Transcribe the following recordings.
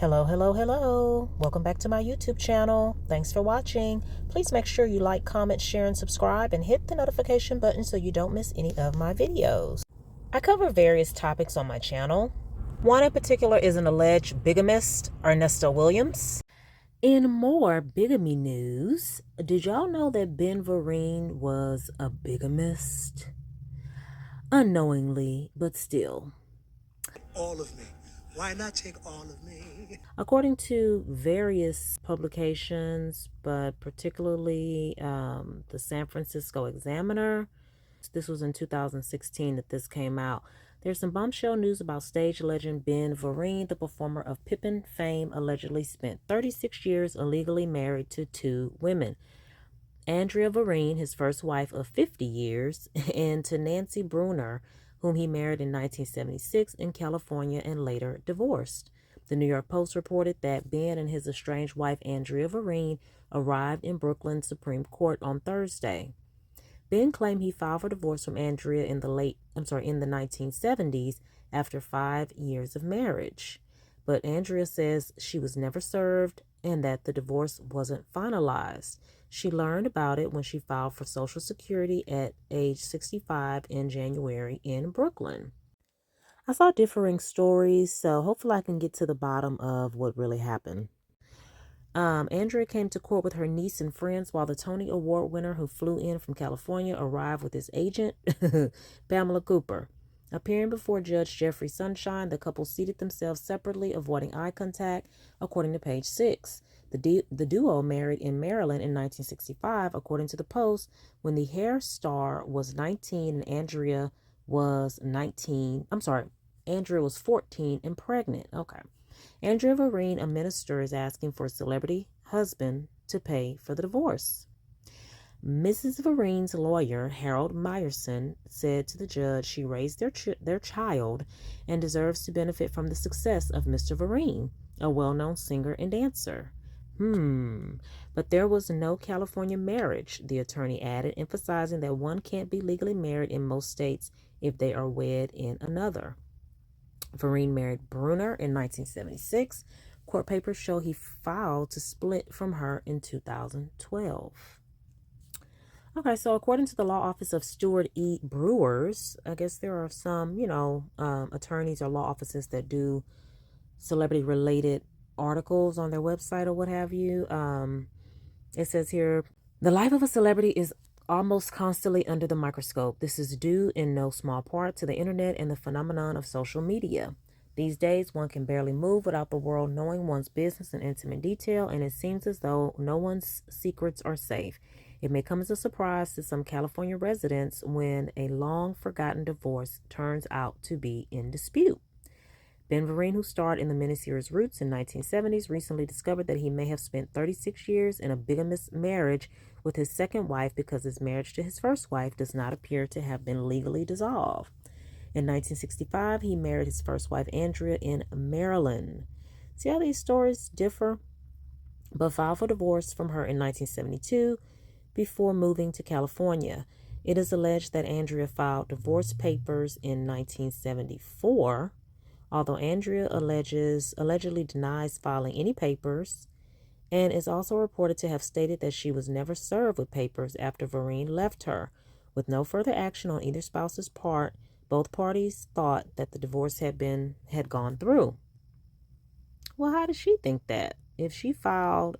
Hello, hello, hello. Welcome back to my YouTube channel. Thanks for watching. Please make sure you like, comment, share, and subscribe, and hit the notification button so you don't miss any of my videos. I cover various topics on my channel. One in particular is an alleged bigamist, Ernesto Williams. In more bigamy news, did y'all know that Ben Vereen was a bigamist? Unknowingly, but still. All of me. Why not take all of me? According to various publications, but particularly the San Francisco Examiner, this was in 2016 that this came out. There's some bombshell news about stage legend Ben Vereen, the performer of Pippin fame, allegedly spent 36 years illegally married to two women. Andrea Vereen, his first wife of 50 years, and to Nancy Bruner, whom he married in 1976 in California and later divorced. The New York Post reported that Ben and his estranged wife Andrea Vereen arrived in Brooklyn Supreme Court on Thursday. Ben claimed he filed for divorce from Andrea in the 1970s after 5 years of marriage. But Andrea says she was never served and that the divorce wasn't finalized. She learned about it when she filed for Social Security at age 65 in January in Brooklyn. I saw differing stories, so hopefully I can get to the bottom of what really happened. Andrea came to court with her niece and friends while the Tony Award winner who flew in from California arrived with his agent, Pamela Cooper. Appearing before Judge Jeffrey Sunshine, the couple seated themselves separately, avoiding eye contact, according to page 6. The duo married in Maryland in 1965, according to the Post, when the hair star was 19 and Andrea was 14 and pregnant. Okay. Andrea Vereen, a minister, is asking for a celebrity husband to pay for the divorce. Mrs. Vereen's lawyer, Harold Meyerson, said to the judge she raised their child and deserves to benefit from the success of Mr. Vereen, a well-known singer and dancer. But there was no California marriage, the attorney added, emphasizing that one can't be legally married in most states if they are wed in another. Vereen married Bruner in 1976. Court papers show he filed to split from her in 2012. Okay, so according to the law office of Stuart E. Brewers, I guess there are some, attorneys or law offices that do celebrity-related articles on their website or what have you. It says here, the life of a celebrity is almost constantly under the microscope. This is due in no small part to the internet and the phenomenon of social media. These days, one can barely move without the world knowing one's business in intimate detail, and it seems as though no one's secrets are safe. It may come as a surprise to some California residents when a long-forgotten divorce turns out to be in dispute. Ben Vereen, who starred in the miniseries Roots in the 1970s, recently discovered that he may have spent 36 years in a bigamous marriage with his second wife because his marriage to his first wife does not appear to have been legally dissolved. In 1965, he married his first wife, Andrea, in Maryland. See how these stories differ? But filed for divorce from her in 1972 before moving to California. It is alleged that Andrea filed divorce papers in 1974. Although Andrea allegedly denies filing any papers, and is also reported to have stated that she was never served with papers after Vereen left her. With no further action on either spouse's part, both parties thought that the divorce had gone through. Well, how does she think that? If she filed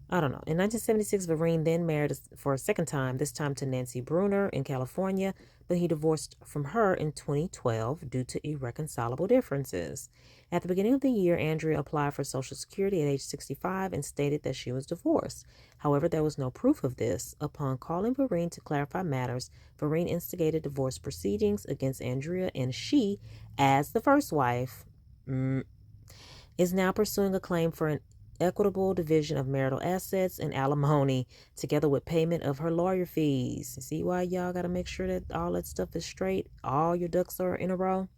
I don't know. In 1976, Vereen then married for a second time, this time to Nancy Bruner in California, but he divorced from her in 2012 due to irreconcilable differences. At the beginning of the year, Andrea applied for Social Security at age 65 and stated that she was divorced. However, there was no proof of this. Upon calling Vereen to clarify matters, Vereen instigated divorce proceedings against Andrea, and she, as the first wife, is now pursuing a claim for an equitable division of marital assets and alimony, together with payment of her lawyer fees. See why y'all got to make sure that all that stuff is straight, all your ducks are in a row?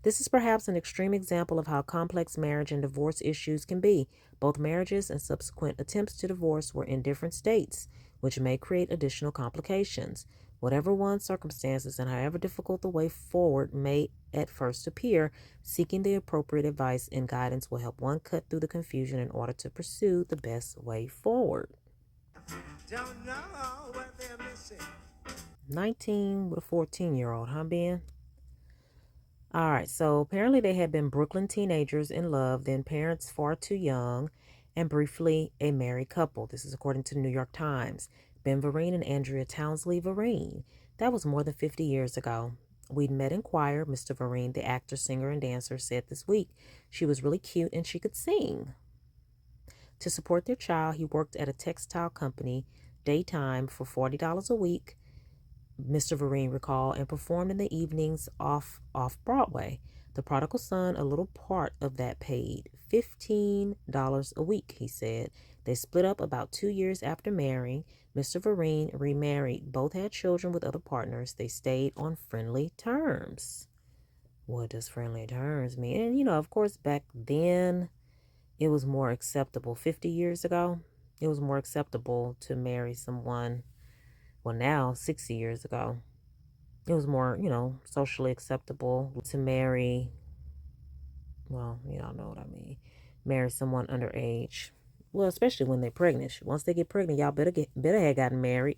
This is perhaps an extreme example of how complex marriage and divorce issues can be. Both marriages and subsequent attempts to divorce were in different states, which may create additional complications. Whatever one's circumstances and however difficult the way forward may at first appear, seeking the appropriate advice and guidance will help one cut through the confusion in order to pursue the best way forward. Don't know what they're missing. 19 with a 14-year-old, huh, Ben? All right, so apparently they had been Brooklyn teenagers in love, then parents far too young, and briefly a married couple. This is according to the New York Times. Ben Vereen and Andrea Townsley Vereen. That was more than 50 years ago. We'd met in choir, Mr. Vereen, the actor, singer, and dancer, said this week. She was really cute and she could sing. To support their child, he worked at a textile company daytime for $40 a week, Mr. Vereen recalled, and performed in the evenings off Broadway. The prodigal son, a little part of that paid $15 a week, he said. They split up about 2 years after marrying. Mr. Vereen remarried. Both had children with other partners. They stayed on friendly terms. What does friendly terms mean? And, of course, back then it was more acceptable. 50 years ago, it was more acceptable to marry someone. Well, now, 60 years ago, it was more, socially acceptable to marry, well, y'all know what I mean, marry someone underage. Well, especially when they're pregnant. Once they get pregnant, y'all better have gotten married.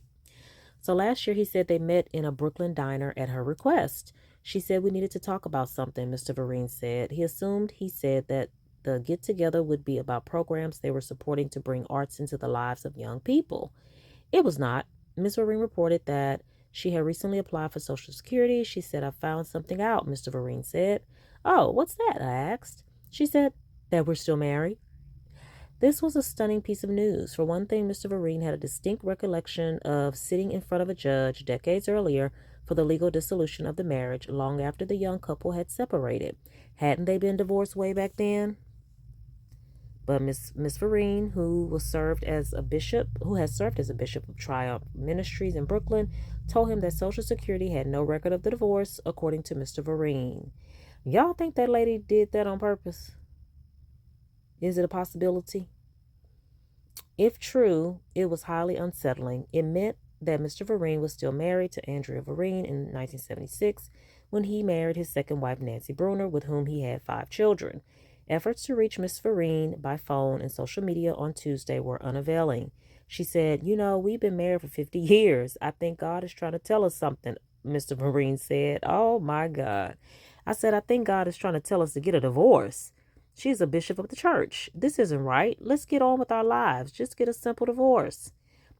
So last year, he said they met in a Brooklyn diner at her request. She said we needed to talk about something, Mr. Vereen said. He said that the get-together would be about programs they were supporting to bring arts into the lives of young people. It was not. Ms. Vereen reported that she had recently applied for Social Security. She said, I found something out, Mr. Vereen said. Oh, what's that? I asked. She said, that we're still married. This was a stunning piece of news. For one thing, Mr. Vereen had a distinct recollection of sitting in front of a judge decades earlier for the legal dissolution of the marriage long after the young couple had separated. Hadn't they been divorced way back then? But Miss Vereen, who has served as a bishop of Triumph Ministries in Brooklyn, told him that Social Security had no record of the divorce, according to Mr. Vereen. Y'all think that lady did that on purpose? Is it a possibility? If true, it was highly unsettling. It meant that Mr. Vereen was still married to Andrea Vereen in 1976 when he married his second wife, Nancy Bruner, with whom he had 5 children. Efforts to reach Miss Vereen by phone and social media on Tuesday were unavailing. She said, we've been married for 50 years. I think God is trying to tell us something, Mr. Vereen said. Oh, my God. I said, I think God is trying to tell us to get a divorce. She's a bishop of the church. This isn't right. Let's get on with our lives. Just get a simple divorce.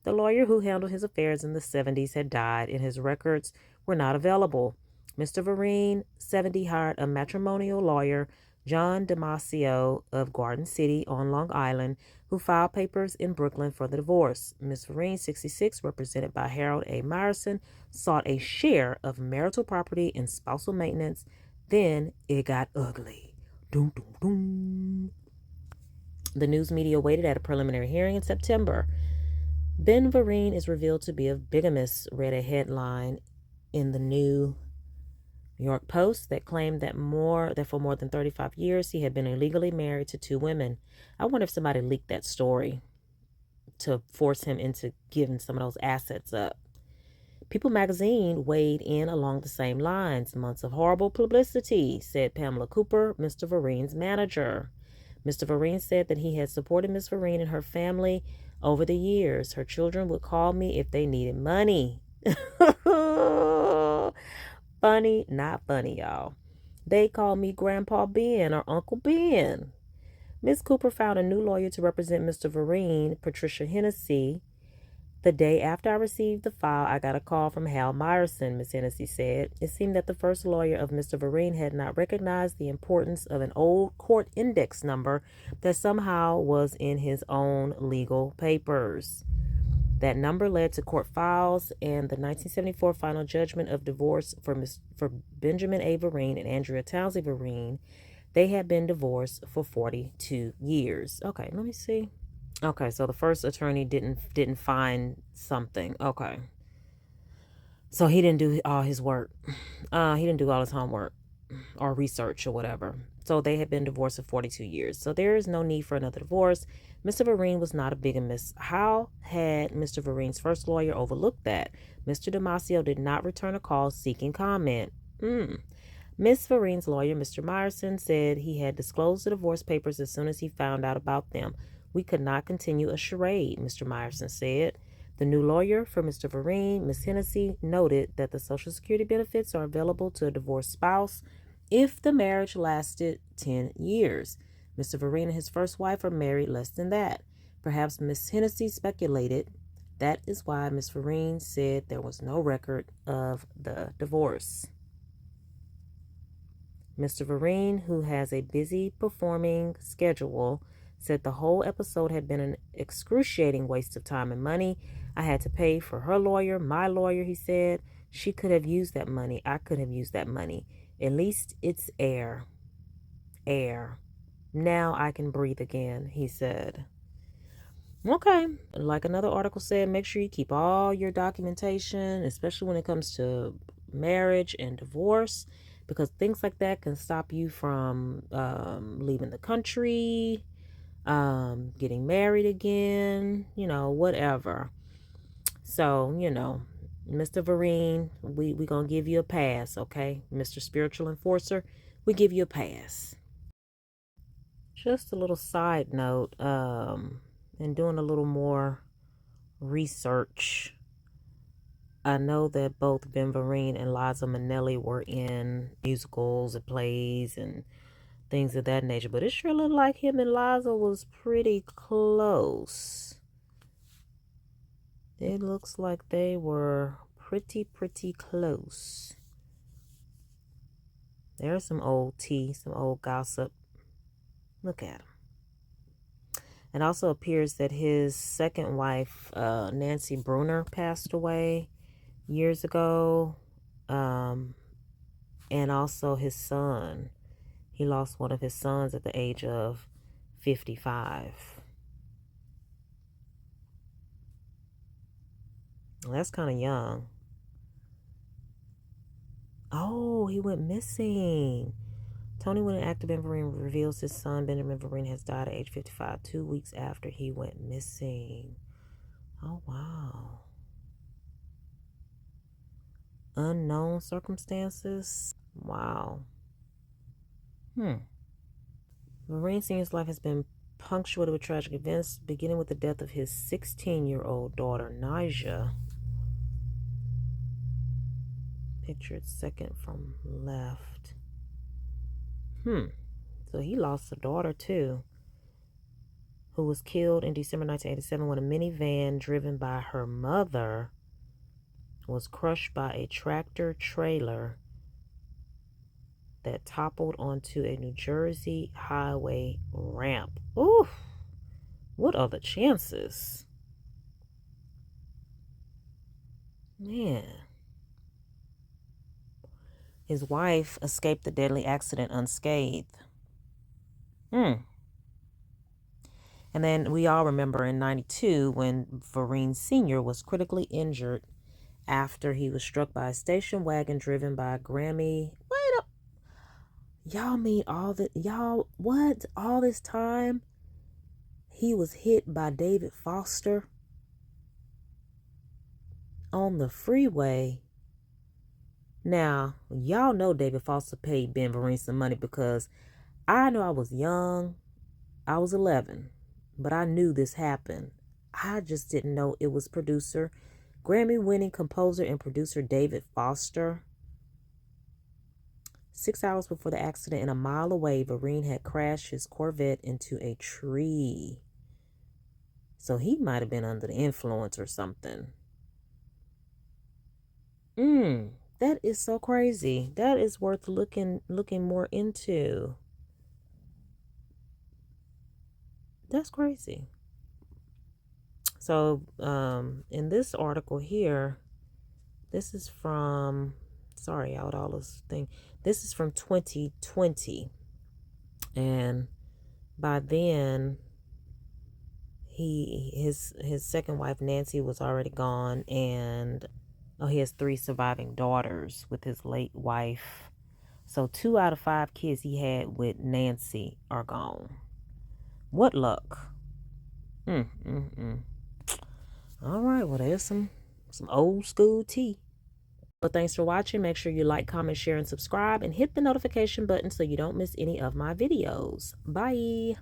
The lawyer who handled his affairs in the 70s had died, and his records were not available. Mr. Vereen, 70, hired a matrimonial lawyer, John Damasio of Garden City on Long Island, who filed papers in Brooklyn for the divorce. Ms. Vereen, 66, represented by Harold A. Myerson, sought a share of marital property and spousal maintenance. Then it got ugly. Dum, dum, dum. The news media waited at a preliminary hearing in September. Ben Vereen is revealed to be a bigamist, read a headline in the New York Post that claimed that for more than 35 years he had been illegally married to 2 women. I wonder if somebody leaked that story to force him into giving some of those assets up. People magazine weighed in along the same lines. Months of horrible publicity, said Pamela Cooper, Mr. Vereen's manager. Mr. Vereen said that he had supported Miss Vereen and her family over the years. Her children would call me if they needed money. Funny, not funny, y'all. They call me Grandpa Ben or Uncle Ben. Miss Cooper found a new lawyer to represent Mr. Vereen, Patricia Hennessy. The day after I received the file, I got a call from Hal Myerson, Miss Hennessy said. It seemed that the first lawyer of Mr. Vereen had not recognized the importance of an old court index number that somehow was in his own legal papers. That number led to court files and the 1974 final judgment of divorce for Benjamin A. Vereen and Andrea Townsley Vereen. They had been divorced for 42 years. Okay, let me see. Okay, so the first attorney didn't find something. Okay. So he didn't do all his work. He didn't do all his homework. or research or whatever. So they had been divorced for 42 years. So there is no need for another divorce. Mr. Vereen was not a bigamist. How had Mr. Vereen's first lawyer overlooked that? Mr. Damasio did not return a call seeking comment. Miss Vereen's lawyer, Mr. Myerson, said he had disclosed the divorce papers as soon as he found out about them. We could not continue a charade, Mr. Myerson said. The new lawyer for Mr. Vereen, Miss Hennessy, noted that the Social Security benefits are available to a divorced spouse if the marriage lasted 10 years. Mr. Vereen and his first wife are married less than that. Perhaps Miss Hennessy speculated that is why Miss Vereen said there was no record of the divorce. Mr. Vereen, who has a busy performing schedule, said the whole episode had been an excruciating waste of time and money. I had to pay for her lawyer, my lawyer, he said. She could have used that money. I could have used that money. At least it's air. Air. Now I can breathe again, he said. Okay, like another article said, make sure you keep all your documentation, especially when it comes to marriage and divorce, because things like that can stop you from leaving the country, getting married again, whatever. So, Mr. Vereen, we going to give you a pass, okay? Mr. Spiritual Enforcer, we give you a pass. Just a little side note, and doing a little more research, I know that both Ben Vereen and Liza Minnelli were in musicals and plays and things of that nature, but it sure looked like him and Liza was pretty close. It looks like they were pretty close. There's some old tea, some old gossip. Look at him. It also appears that his second wife, Nancy Bruner, passed away years ago. And also his son. He lost one of his sons at the age of 55. Well, that's kind of young. Oh, he went missing. Tony Winnet actor Ben Vereen reveals his son Benjamin Vereen has died at age 55, 2 weeks after he went missing. Oh, wow. Unknown circumstances. Wow. Vereen Sr.'s life has been punctuated with tragic events, beginning with the death of his 16-year-old daughter, Nija. Pictured second from left. So he lost a daughter too, who was killed in December 1987 when a minivan driven by her mother was crushed by a tractor trailer that toppled onto a New Jersey highway ramp. Oof! What are the chances? Man. His wife escaped the deadly accident unscathed. And then we all remember in 92 when Vereen Sr. was critically injured after he was struck by a station wagon driven by a Grammy. Wait up. Y'all mean all this time he was hit by David Foster on the freeway? Now, y'all know David Foster paid Ben Vereen some money, because I know I was young. I was 11, but I knew this happened. I just didn't know it was producer, Grammy-winning composer and producer David Foster. 6 hours before the accident, and a mile away, Vereen had crashed his Corvette into a tree. So he might have been under the influence or something. That is so crazy. That is worth looking more into. That's crazy. So, in this article here, this is from, sorry, out all this thing. This is from 2020. And by then, his second wife, Nancy, was already gone. And he has 3 surviving daughters with his late wife, So 2 out of 5 kids he had with Nancy are gone. What luck. All right, well, there's some old school tea. Well, thanks for watching. Make sure you like, comment, share, and subscribe, and hit the notification button so you don't miss any of my videos. Bye.